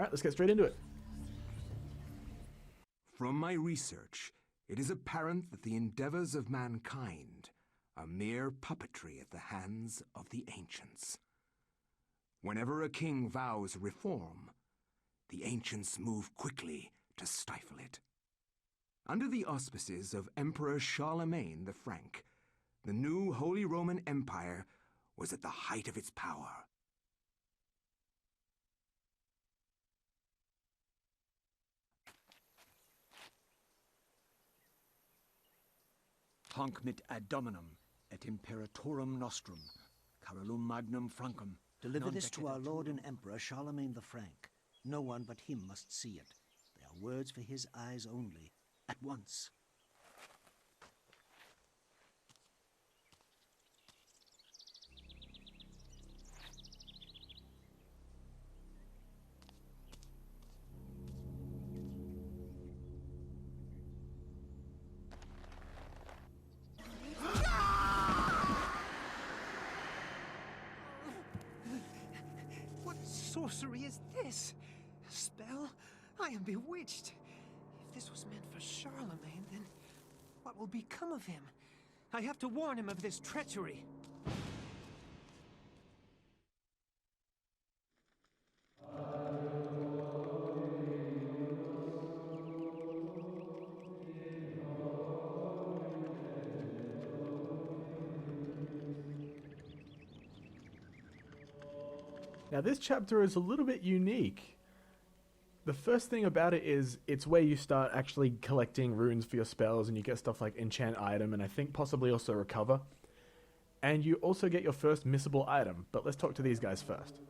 Alright, let's get straight into it. From my research, it is apparent that the endeavors of mankind are mere puppetry at the hands of the ancients. Whenever a king vows reform, the ancients move quickly to stifle it. Under the auspices of Emperor Charlemagne the Frank, the new Holy Roman Empire was at the height of its power. Hanc mit ad dominum et imperatorum nostrum, Carolum magnum Francum. Deliver this to our Lord and Emperor Charlemagne the Frank. No one but him must see it. They are words for his eyes only. At once. Sorcery is this? A spell? I am bewitched. If this was meant for Charlemagne, then what will become of him? I have to warn him of this treachery. Now this chapter is a little bit unique. The first thing about it is it's where you start actually collecting runes for your spells, and you get stuff like enchant item and I think possibly also recover. And you also get your first missable item, but let's talk to these guys first.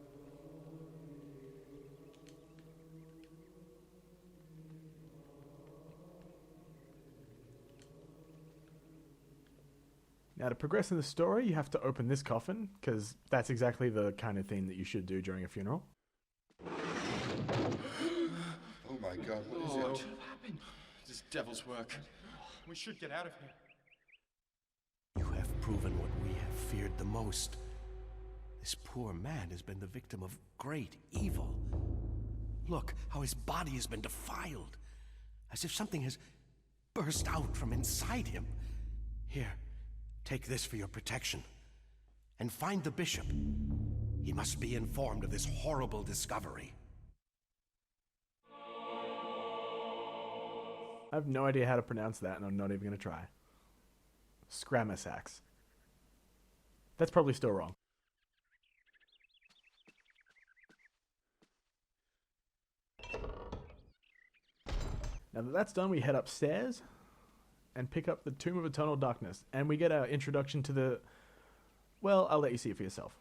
Now, to progress in the story, you have to open this coffin, because that's exactly the kind of thing that you should do during a funeral. Oh my God, what is it? What happened? This devil's work. We should get out of here. You have proven what we have feared the most. This poor man has been the victim of great evil. Look how his body has been defiled, as if something has burst out from inside him. Here. Take this for your protection. And find the bishop. He must be informed of this horrible discovery. I have no idea how to pronounce that, and I'm not even going to try. Scramasax. That's probably still wrong. Now that that's done, we head upstairs and pick up the Tomb of Eternal Darkness. And we get our introduction to the... Well, I'll let you see it for yourself.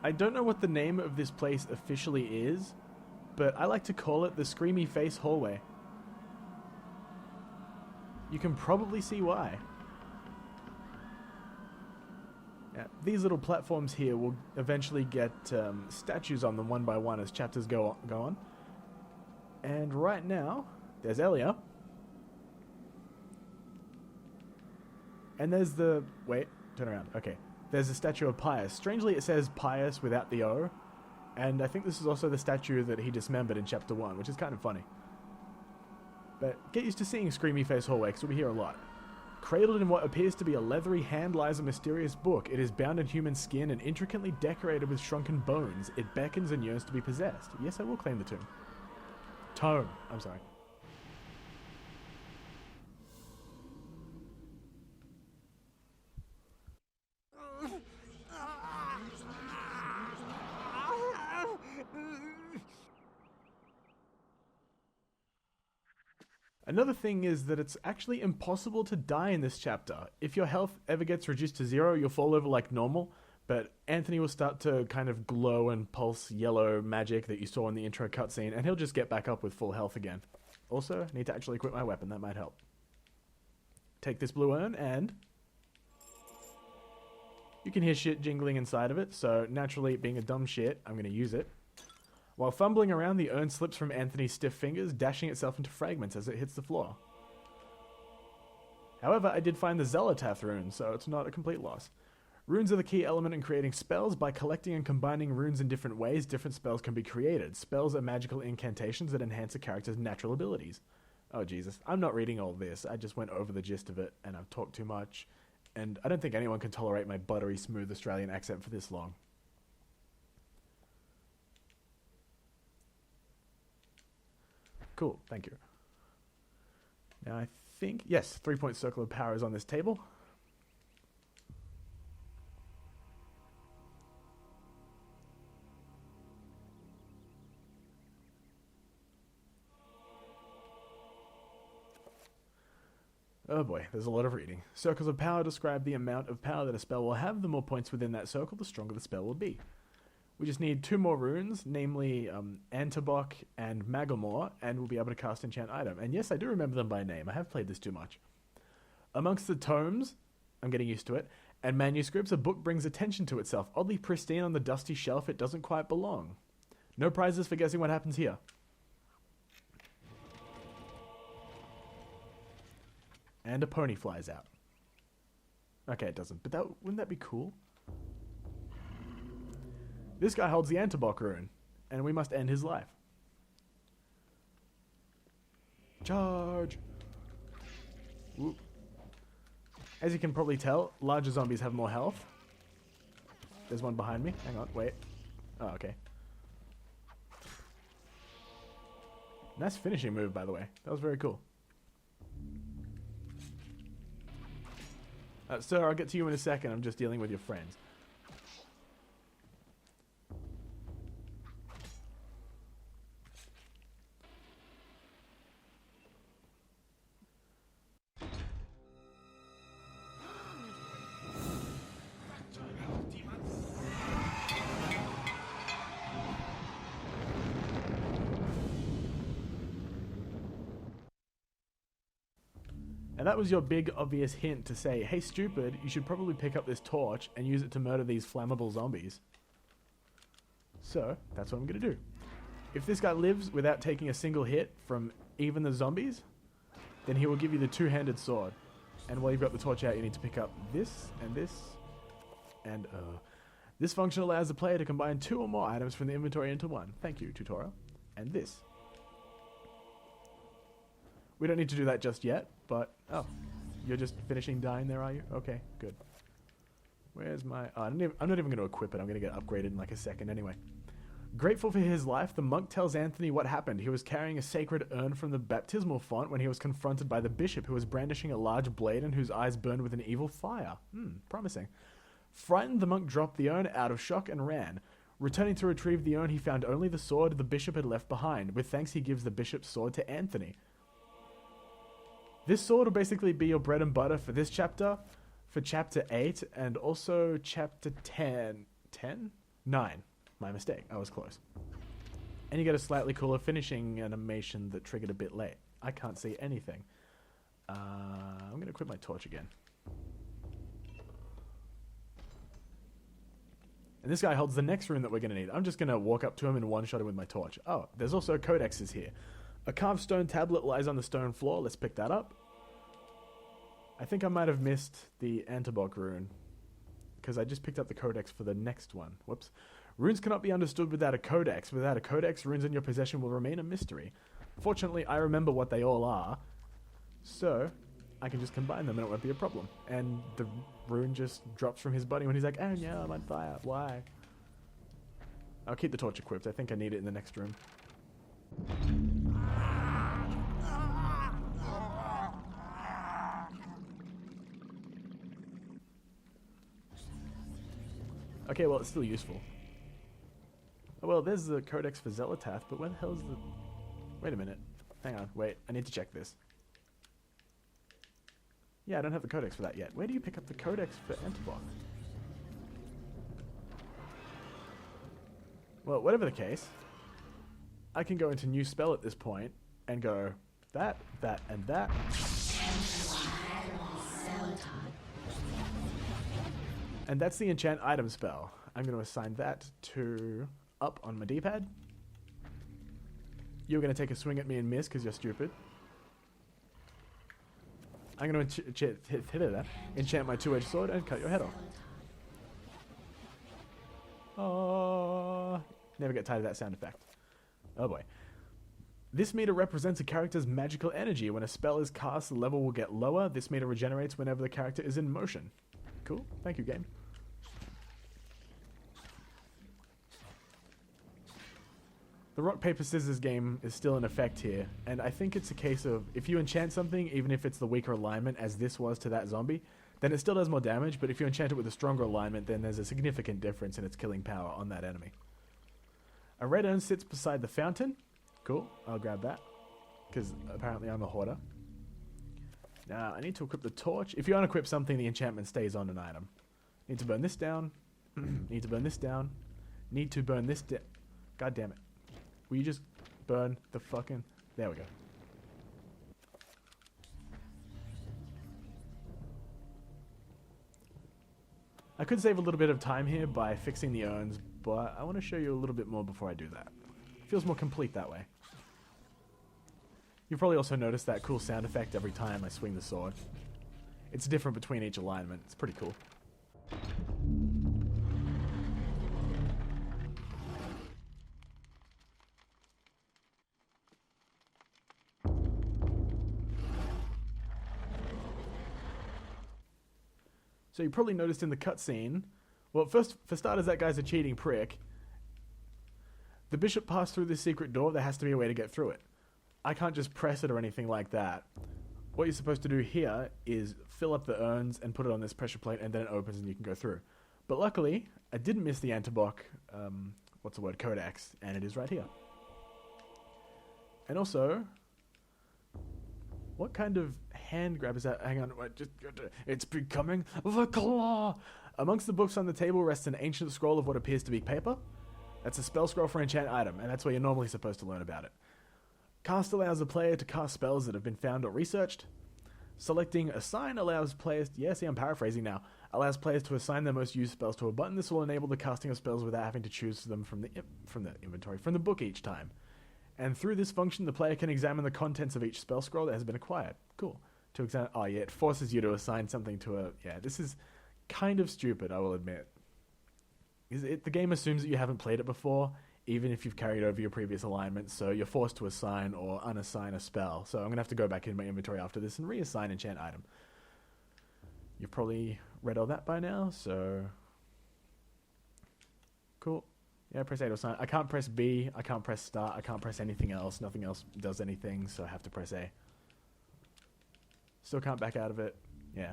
I don't know what the name of this place officially is, but I like to call it the Screamy Face Hallway. You can probably see why. These little platforms here will eventually get statues on them one by one as chapters go on. And right now, there's Elia. And there's the... Wait, turn around. Okay. There's a statue of Pius. Strangely, it says Pius without the O. And I think this is also the statue that he dismembered in chapter 1, which is kind of funny. But get used to seeing Screamy Face Hallway, because we'll be here a lot. Cradled in what appears to be a leathery hand lies a mysterious book. It is bound in human skin and intricately decorated with shrunken bones. It beckons and yearns to be possessed. Yes, I will claim the tomb. Tome. I'm sorry. Another thing is that it's actually impossible to die in this chapter. If your health ever gets reduced to 0, you'll fall over like normal, but Anthony will start to kind of glow and pulse yellow magic that you saw in the intro cutscene, and he'll just get back up with full health again. Also, I need to actually equip my weapon, that might help. Take this blue urn, and you can hear shit jingling inside of it, so naturally, being a dumb shit, I'm going to use it. While fumbling around, the urn slips from Anthony's stiff fingers, dashing itself into fragments as it hits the floor. However, I did find the Zelatath rune, so it's not a complete loss. Runes are the key element in creating spells. By collecting and combining runes in different ways, different spells can be created. Spells are magical incantations that enhance a character's natural abilities. Oh, Jesus. I'm not reading all this. I just went over the gist of it, and I've talked too much. And I don't think anyone can tolerate my buttery, smooth Australian accent for this long. Cool, thank you. Now I think, yes, 3-point circle of power is on this table. Oh boy, there's a lot of reading. Circles of power describe the amount of power that a spell will have. The more points within that circle, the stronger the spell will be. We just need 2 more runes, namely Antibok and Magamore, and we'll be able to cast Enchant Item. And yes, I do remember them by name. I have played this too much. Amongst the tomes, I'm getting used to it, and manuscripts, a book brings attention to itself. Oddly pristine on the dusty shelf, it doesn't quite belong. No prizes for guessing what happens here. And a pony flies out. Okay, it doesn't, but wouldn't that be cool? This guy holds the Antibok rune, and we must end his life. Charge! Whoop. As you can probably tell, larger zombies have more health. There's one behind me. Hang on, wait. Oh, okay. Nice finishing move, by the way. That was very cool. Sir, I'll get to you in a second. I'm just dealing with your friends. And that was your big obvious hint to say, hey stupid, you should probably pick up this torch and use it to murder these flammable zombies. So, that's what I'm going to do. If this guy lives without taking a single hit from even the zombies, then he will give you the 2-handed sword. And while you've got the torch out, you need to pick up this, and this, and this function allows the player to combine 2 or more items from the inventory into one. Thank you, tutorial. And this. We don't need to do that just yet, but... Oh, you're just finishing dying there, are you? Okay, good. Where's my... Oh, I'm not even going to equip it. I'm going to get upgraded in like a second anyway. Grateful for his life, the monk tells Anthony what happened. He was carrying a sacred urn from the baptismal font when he was confronted by the bishop, who was brandishing a large blade and whose eyes burned with an evil fire. Promising. Frightened, the monk dropped the urn out of shock and ran. Returning to retrieve the urn, he found only the sword the bishop had left behind. With thanks, he gives the bishop's sword to Anthony. This sword will basically be your bread and butter for this chapter, for chapter 8, and also chapter 10. 10? 9. My mistake. I was close. And you get a slightly cooler finishing animation that triggered a bit late. I can't see anything. I'm going to equip my torch again. And this guy holds the next rune that we're going to need. I'm just going to walk up to him and one-shot him with my torch. Oh, there's also codexes here. A carved stone tablet lies on the stone floor. Let's pick that up. I think I might have missed the Antibok rune, because I just picked up the codex for the next one. Whoops. Runes cannot be understood without a codex. Without a codex, runes in your possession will remain a mystery. Fortunately, I remember what they all are, so I can just combine them and it won't be a problem. And the rune just drops from his body when he's like, oh no, I'm on fire. Why? I'll keep the torch equipped. I think I need it in the next room. Okay, well, it's still useful. Oh, well, there's the codex for Zelatath, but where the hell is the... Wait a minute. Hang on, wait. I need to check this. Yeah, I don't have the codex for that yet. Where do you pick up the codex for Antibok? Well, whatever the case, I can go into new spell at this point and go that, that, and that. And that's the enchant item spell. I'm going to assign that to up on my D-pad. You're going to take a swing at me and miss because you're stupid. I'm going to enchant my two-edged sword and cut your head off. Oh, never get tired of that sound effect. Oh boy. This meter represents a character's magical energy. When a spell is cast, the level will get lower. This meter regenerates whenever the character is in motion. Cool. Thank you, game. The rock, paper, scissors game is still in effect here, and I think it's a case of if you enchant something, even if it's the weaker alignment as this was to that zombie, then it still does more damage, but if you enchant it with a stronger alignment, then there's a significant difference in its killing power on that enemy. A red urn sits beside the fountain. Cool, I'll grab that, because apparently I'm a hoarder. Now, I need to equip the torch. If you unequip something, the enchantment stays on an item. Need to burn this down. Need to burn this down. Need to burn this down. God damn it. Will you just burn the fucking... There we go. I could save a little bit of time here by fixing the urns, but I want to show you a little bit more before I do that. Feels more complete that way. You've probably also noticed that cool sound effect every time I swing the sword. It's different between each alignment. It's pretty cool. So you probably noticed in the cutscene, well, first, for starters, that guy's a cheating prick. The bishop passed through this secret door. There has to be a way to get through it. I can't just press it or anything like that. What you're supposed to do here is fill up the urns and put it on this pressure plate, and then it opens and you can go through. But luckily, I didn't miss the Antibok, codex, and it is right here. And also, what kind of hand grab is that? Hang on, wait, it's becoming the claw. Amongst the books on the table rests an ancient scroll of what appears to be paper. That's a spell scroll for enchant item, and that's where you're normally supposed to learn about it. Cast allows the player to cast spells that have been found or researched. Selecting Assign allows players... Yeah, see, I'm paraphrasing now. Allows players to assign their most used spells to a button. This will enable the casting of spells without having to choose them from the book each time. And through this function, the player can examine the contents of each spell scroll that has been acquired. Cool. To examine... Oh, yeah, it forces you to assign something to a... Yeah, this is kind of stupid, I will admit. The game assumes that you haven't played it before, even if you've carried over your previous alignment, so you're forced to assign or unassign a spell. So I'm going to have to go back in my inventory after this and reassign enchant item. You've probably read all that by now, so... Cool. Yeah, press A to assign. I can't press B, I can't press start, I can't press anything else. Nothing else does anything, so I have to press A. Still can't back out of it. Yeah.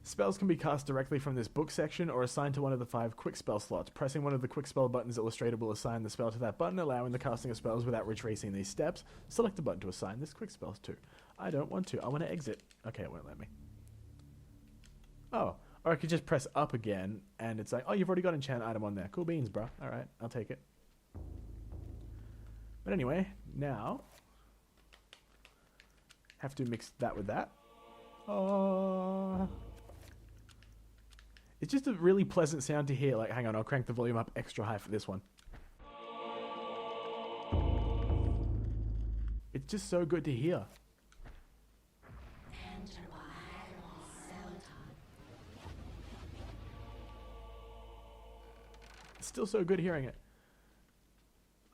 Spells can be cast directly from this book section or assigned to one of the 5 quick spell slots. Pressing one of the quick spell buttons illustrated will assign the spell to that button, allowing the casting of spells without retracing these steps. Select the button to assign this quick spell to. I don't want to. I want to exit. Okay, it won't let me. Oh, or I could just press up again, and it's like, oh, you've already got enchant item on there. Cool beans, bro. Alright, I'll take it. But anyway, now... have to mix that with that. Oh... It's just a really pleasant sound to hear. Like, hang on, I'll crank the volume up extra high for this one. It's just so good to hear. It's still so good hearing it.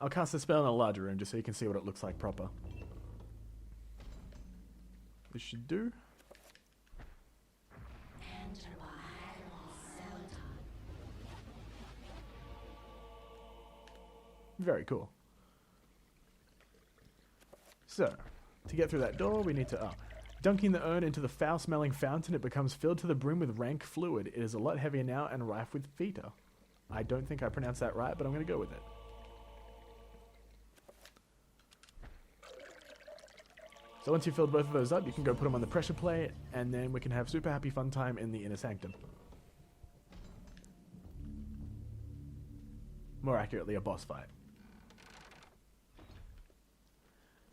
I'll cast a spell in a larger room just so you can see what it looks like proper. This should do. Very cool. So, to get through that door, we need to... dunking the urn into the foul-smelling fountain, it becomes filled to the brim with rank fluid. It is a lot heavier now and rife with feta. I don't think I pronounced that right, but I'm going to go with it. So once you've filled both of those up, you can go put them on the pressure plate, and then we can have super happy fun time in the inner sanctum. More accurately, a boss fight.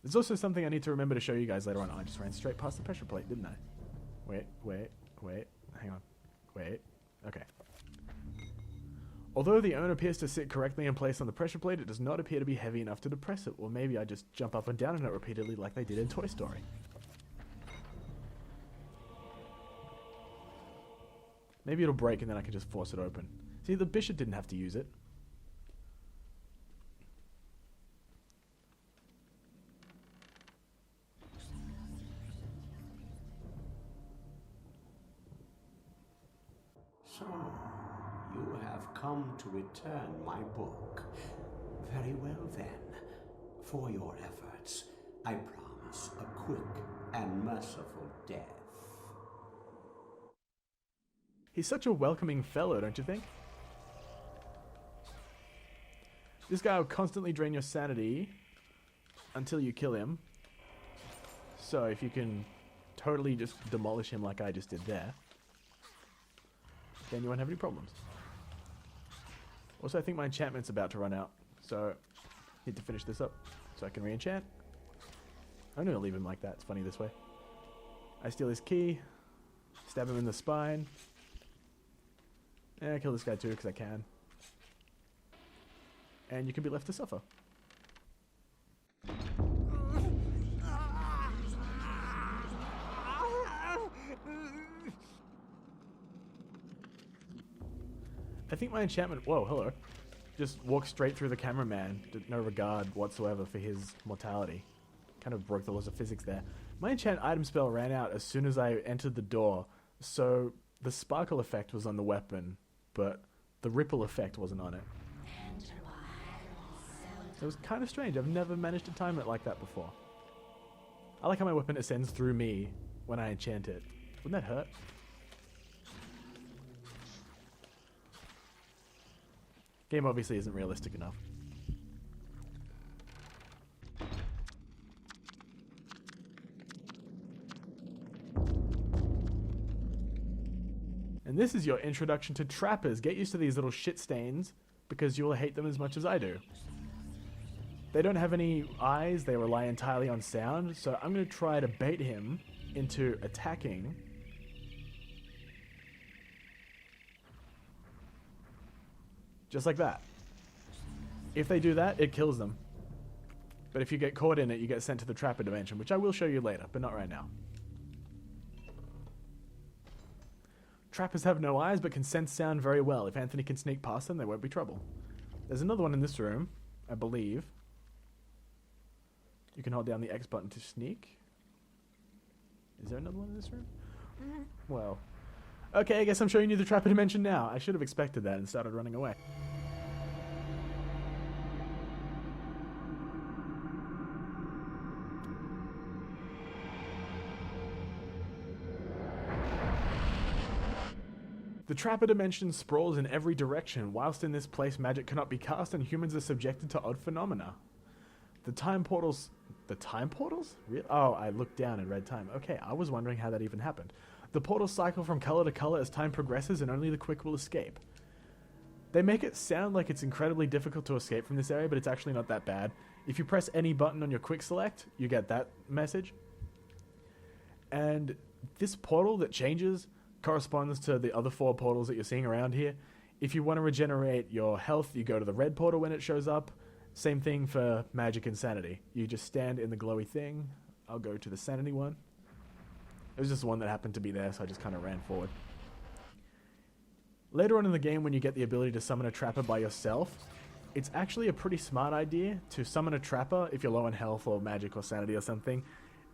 There's also something I need to remember to show you guys later on. Oh, I just ran straight past the pressure plate, didn't I? Wait. Hang on. Wait. Okay. Although the urn appears to sit correctly in place on the pressure plate, it does not appear to be heavy enough to depress it. Or maybe I just jump up and down on it repeatedly like they did in Toy Story. Maybe it'll break and then I can just force it open. See, the bishop didn't have to use it. So, you have come to return my book. Very well then. For your efforts, I promise a quick and merciful death. He's such a welcoming fellow, don't you think? This guy will constantly drain your sanity until you kill him. So if you can totally just demolish him like I just did there, then you won't have any problems. Also, I think my enchantment's about to run out, so I need to finish this up so I can re-enchant. I'm gonna leave him like that. It's funny this way. I steal his key, stab him in the spine. I kill this guy too because I can. And you can be left to suffer. I think my enchantment, whoa, hello, just walks straight through the cameraman, no regard whatsoever for his mortality. Kind of broke the laws of physics there. My enchant item spell ran out as soon as I entered the door, so the sparkle effect was on the weapon, but the ripple effect wasn't on it. It was kind of strange. I've never managed to time it like that before. I like how my weapon ascends through me when I enchant it. Wouldn't that hurt? Game obviously isn't realistic enough. And this is your introduction to trappers. Get used to these little shit stains because you will hate them as much as I do. They don't have any eyes, they rely entirely on sound, so I'm going to try to bait him into attacking. Just like that. If they do that, it kills them. But if you get caught in it, you get sent to the trapper dimension, which I will show you later, but not right now. Trappers have no eyes, but can sense sound very well. If Anthony can sneak past them, they won't be trouble. There's another one in this room, I believe. You can hold down the X button to sneak. Is there another one in this room? Well. Okay, I guess I'm showing you the trapper dimension now. I should have expected that and started running away. The trapper dimension sprawls in every direction. Whilst in this place, magic cannot be cast and humans are subjected to odd phenomena. The time portals... The time portals? Oh, I looked down and read time. Okay, I was wondering how that even happened. The portals cycle from color to color as time progresses and only the quick will escape. They make it sound like it's incredibly difficult to escape from this area, but it's actually not that bad. If you press any button on your quick select, you get that message. And this portal that changes corresponds to the other 4 portals that you're seeing around here. If you want to regenerate your health, you go to the red portal when it shows up. Same thing for magic and sanity. You just stand in the glowy thing. I'll go to the sanity one. It was just one that happened to be there, so I just kind of ran forward. Later on in the game, when you get the ability to summon a trapper by yourself, it's actually a pretty smart idea to summon a trapper if you're low on health or magic or sanity or something,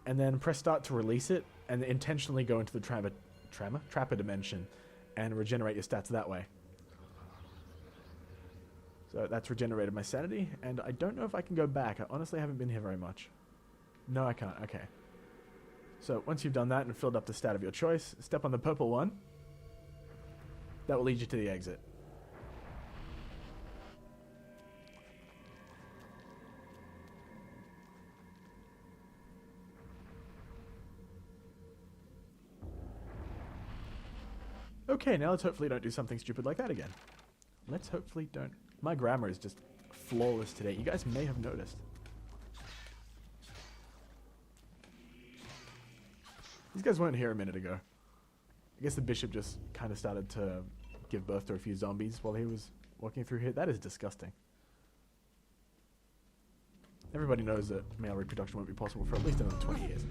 and then press start to release it, and intentionally go into the trapper dimension and regenerate your stats that way. So that's regenerated my sanity, and I don't know if I can go back. I honestly haven't been here very much. No, I can't. Okay. So once you've done that and filled up the stat of your choice, step on the purple one. That will lead you to the exit. Okay, now let's hopefully don't do something stupid like that again. Let's hopefully don't... My grammar is just flawless today. You guys may have noticed. These guys weren't here a minute ago. I guess the bishop just kind of started to give birth to a few zombies while he was walking through here. That is disgusting. Everybody knows that male reproduction won't be possible for at least another 20 years.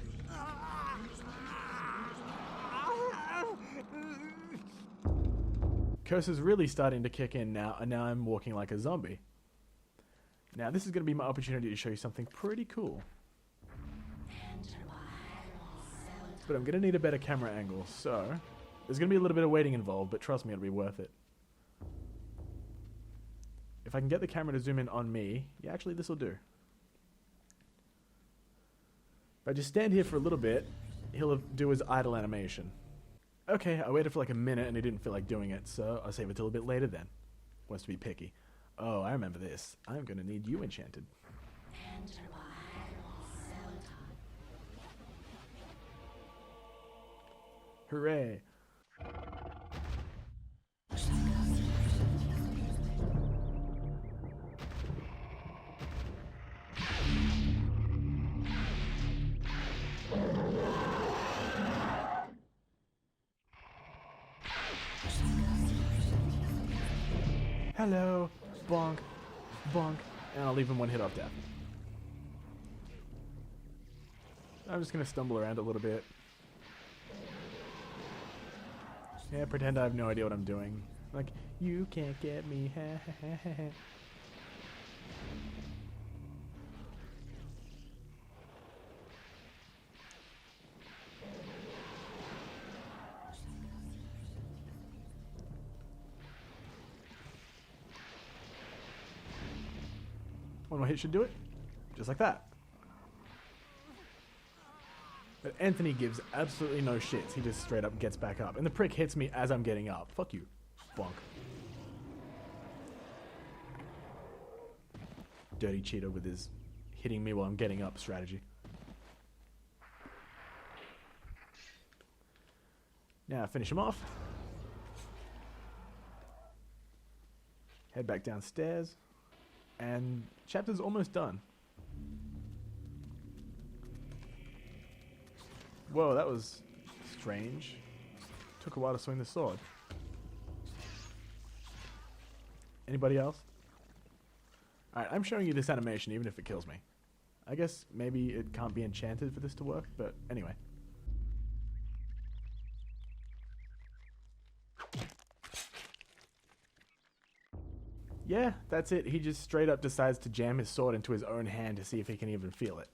curse is really starting to kick in now, and now I'm walking like a zombie. Now this is going to be my opportunity to show you something pretty cool. But I'm going to need a better camera angle, so there's going to be a little bit of waiting involved, but trust me, it'll be worth it. If I can get the camera to zoom in on me, yeah, actually this will do. If I just stand here for a little bit, he'll do his idle animation. Okay, I waited for like a minute and he didn't feel like doing it, so I'll save it till a bit later then. Wants to be picky. Oh, I remember this. I'm gonna need you enchanted. Hooray! Hello, bonk, bonk, and I'll leave him one hit off death. I'm just gonna stumble around a little bit. Yeah, pretend I have no idea what I'm doing. Like, you can't get me, ha ha ha ha ha. One more hit should do it. Just like that. But Anthony gives absolutely no shits. He just straight up gets back up. And the prick hits me as I'm getting up. Fuck you. Bonk. Dirty cheater with his hitting me while I'm getting up strategy. Now finish him off. Head back downstairs. And chapter's almost done. Whoa, that was strange. Took a while to swing the sword. Anybody else? Alright, I'm showing you this animation even if it kills me. I guess maybe it can't be enchanted for this to work, but anyway. Yeah, that's it. He just straight up decides to jam his sword into his own hand to see if he can even feel it.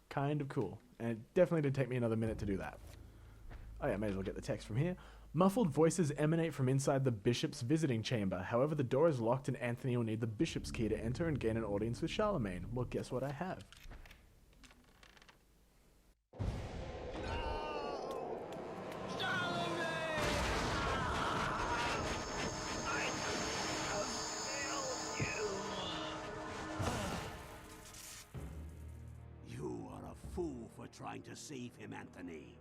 Kind of cool. And it definitely did take me another minute to do that. Oh yeah, may as well get the text from here. Muffled voices emanate from inside the bishop's visiting chamber. However, the door is locked and Anthony will need the bishop's key to enter and gain an audience with Charlemagne. Well, guess what I have? Trying to save him, Anthony.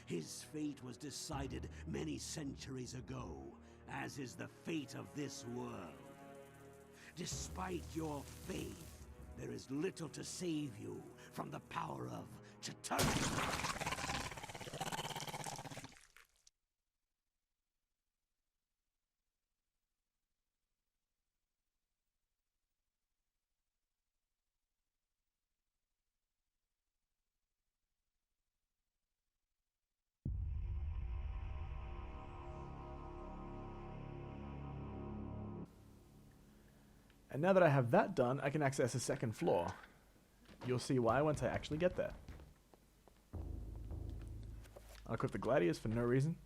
His fate was decided many centuries ago, as is the fate of this world. Despite your faith, there is little to save you from the power of Chitauri. And now that I have that done, I can access a second floor. You'll see why once I actually get there. I'll equip the gladiators for no reason.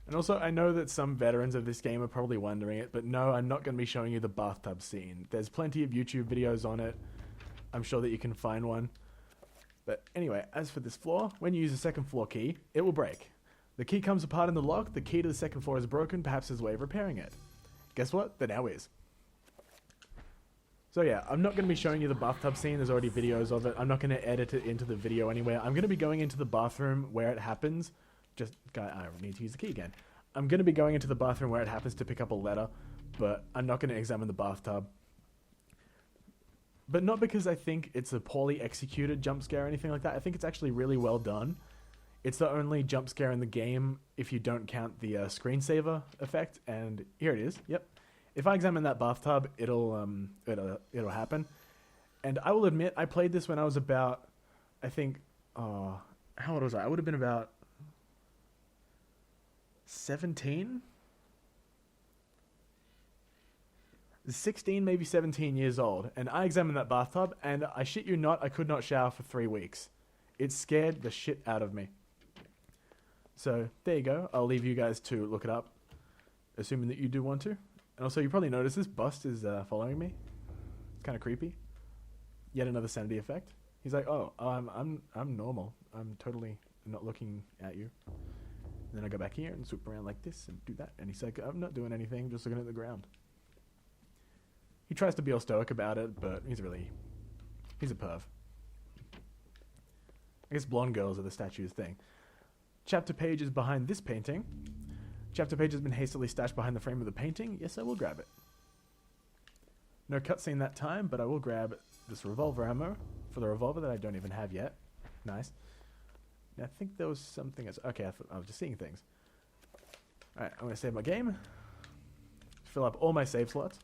And also, I know that some veterans of this game are probably wondering it, but no, I'm not going to be showing you the bathtub scene. There's plenty of YouTube videos on it. I'm sure that you can find one. But anyway, as for this floor, when you use a second floor key, it will break. The key comes apart in the lock, the key to the second floor is broken, perhaps there's a way of repairing it. Guess what? There now is. So yeah, I'm not going to be showing you the bathtub scene, there's already videos of it. I'm not going to edit it into the video anywhere. I'm going to be going into the bathroom where it happens. I need to use the key again. I'm going to be going into the bathroom where it happens to pick up a letter, but I'm not going to examine the bathtub. But not because I think it's a poorly executed jump scare or anything like that. I think it's actually really well done. It's the only jump scare in the game if you don't count the screensaver effect, and here it is. Yep. If I examine that bathtub, it'll happen. And I will admit, I played this when I was about, I think, How old was I? I would have been about 17? 16, maybe 17 years old. And I examined that bathtub, and I shit you not, I could not shower for 3 weeks. It scared the shit out of me. So, there you go. I'll leave you guys to look it up, assuming that you do want to. And also, you probably noticed this bust is following me. It's kind of creepy. Yet another Sanity effect. He's like, oh, I'm normal. I'm totally not looking at you. And then I go back here and swoop around like this and do that. And he's like, I'm not doing anything, I'm just looking at the ground. He tries to be all stoic about it, but he's a perv. I guess blonde girls are the statue's thing. Chapter page is behind this painting. Chapter page has been hastily stashed behind the frame of the painting. Yes, I will grab it. No cutscene that time, but I will grab this revolver ammo for the revolver that I don't even have yet. Nice. And I think there was something else. Okay, I was just seeing things. Alright, I'm going to save my game. Fill up all my save slots.